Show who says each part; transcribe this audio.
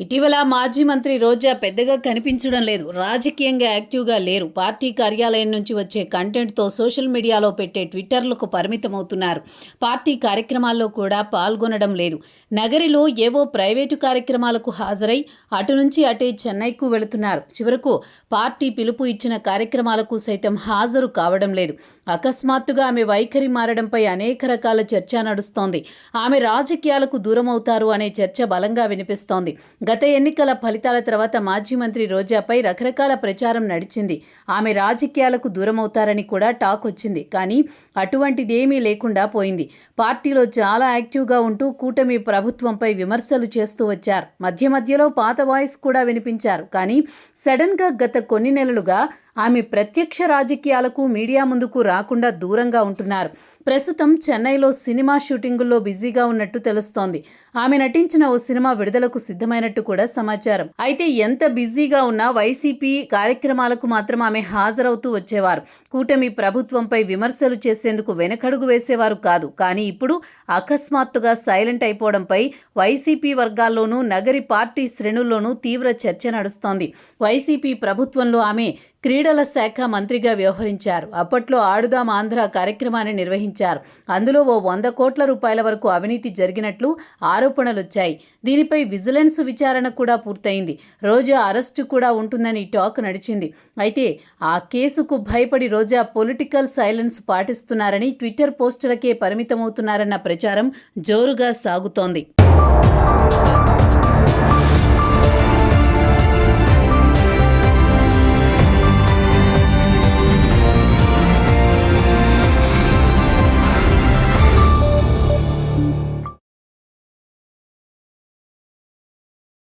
Speaker 1: ఇటీవల మాజీ మంత్రి రోజా పెద్దగా కనిపించడం లేదు. రాజకీయంగా యాక్టివ్గా లేరు. పార్టీ కార్యాలయం నుంచి వచ్చే కంటెంట్తో సోషల్ మీడియాలో పెట్టే ట్విట్టర్లకు పరిమితమవుతున్నారు. పార్టీ కార్యక్రమాల్లో కూడా పాల్గొనడం లేదు. నగరిలో ఏవో ప్రైవేటు కార్యక్రమాలకు హాజరై అటు నుంచి అటే చెన్నైకు వెళుతున్నారు. చివరకు పార్టీ పిలుపు ఇచ్చిన కార్యక్రమాలకు సైతం హాజరు కావడం లేదు. అకస్మాత్తుగా ఆమె వైఖరి మారడంపై అనేక రకాల చర్చ నడుస్తోంది. ఆమె రాజకీయాలకు దూరమవుతారు అనే చర్చ బలంగా వినిపిస్తోంది. గత ఎన్నికల ఫలితాల తర్వాత మాజీ మంత్రి రోజాపై రకరకాల ప్రచారం నడిచింది. ఆమె రాజకీయాలకు దూరమవుతారని కూడా టాక్ వచ్చింది. కానీ అటువంటిదేమీ లేకుండా పోయింది. పార్టీలో చాలా యాక్టివ్గా ఉంటూ కూటమి ప్రభుత్వంపై విమర్శలు చేస్తూ వచ్చారు. మధ్య మధ్యలో పాత వాయిస్ కూడా వినిపించారు. కానీ సడన్గా గత కొన్ని నెలలుగా ఆమె ప్రత్యక్ష రాజకీయాలకు మీడియా ముందుకు రాకుండా దూరంగా ఉంటున్నారు. ప్రస్తుతం చెన్నైలో సినిమా షూటింగుల్లో బిజీగా ఉన్నట్టు తెలుస్తోంది. ఆమె నటించిన ఓ సినిమా విడుదలకు సిద్ధమైనట్టు కూడా సమాచారం. అయితే ఎంత బిజీగా ఉన్నా వైసీపీ కార్యక్రమాలకు మాత్రం ఆమె హాజరవుతూ వచ్చేవారు. కూటమి ప్రభుత్వంపై విమర్శలు చేసేందుకు వెనకడుగు వేసేవారు కాదు. కానీ ఇప్పుడు అకస్మాత్తుగా సైలెంట్ అయిపోవడంపై వైసీపీ వర్గాల్లోనూ నగరి పార్టీ శ్రేణుల్లోనూ తీవ్ర చర్చ నడుస్తోంది. వైసీపీ ప్రభుత్వంలో ఆమె క్రీడల శాఖ మంత్రిగా వ్యవహరించారు. అప్పట్లో ఆడుదాం ఆంధ్ర కార్యక్రమాన్ని నిర్వహించారు. అందులో ఓ 100 కోట్ల రూపాయల వరకు అవినీతి జరిగినట్లు ఆరోపణలొచ్చాయి. దీనిపై విజిలెన్స్ విచారణ కూడా పూర్తయింది. రోజా అరెస్టు కూడా ఉంటుందని టాక్ నడిచింది. అయితే ఆ కేసుకు భయపడి రోజా పొలిటికల్ సైలెన్స్ పాటిస్తున్నారని, ట్విట్టర్ పోస్టులకే పరిమితమవుతున్నారన్న ప్రచారం జోరుగా సాగుతోంది.